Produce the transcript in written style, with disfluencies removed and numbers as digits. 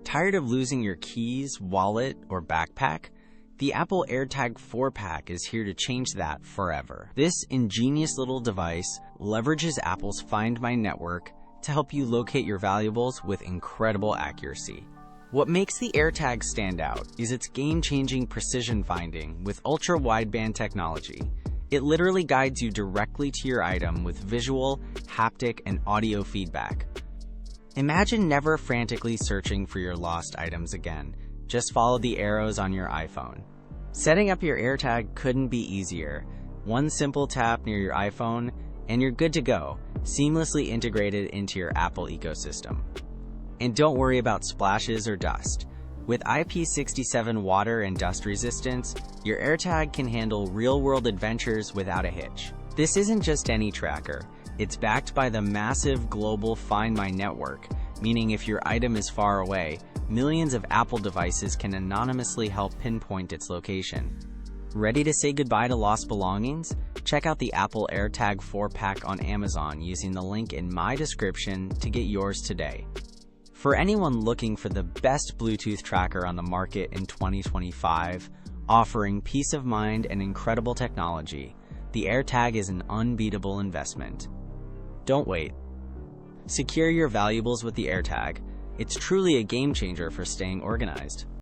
Tired of losing your keys, wallet, or backpack? The Apple AirTag 4-pack is here to change that forever. This ingenious little device leverages Apple's Find My network to help you locate your valuables with incredible accuracy. What makes the AirTag stand out is its game-changing precision finding with ultra-wideband technology. It literally guides you directly to your item with visual, haptic, and audio feedback. Imagine never frantically searching for your lost items again. Just follow the arrows on your iPhone. Setting up your AirTag couldn't be easier. One simple tap near your iPhone, and you're good to go, seamlessly integrated into your Apple ecosystem. And don't worry about splashes or dust. With IP67 water and dust resistance, your AirTag can handle real-world adventures without a hitch. This isn't just any tracker. It's backed by the massive global Find My network, meaning if your item is far away, millions of Apple devices can anonymously help pinpoint its location. Ready to say goodbye to lost belongings? Check out the Apple AirTag 4-pack on Amazon using the link in my description to get yours today. For anyone looking for the best Bluetooth tracker on the market in 2025, offering peace of mind and incredible technology, the AirTag is an unbeatable investment. Don't wait. Secure your valuables with the AirTag. It's truly a game changer for staying organized.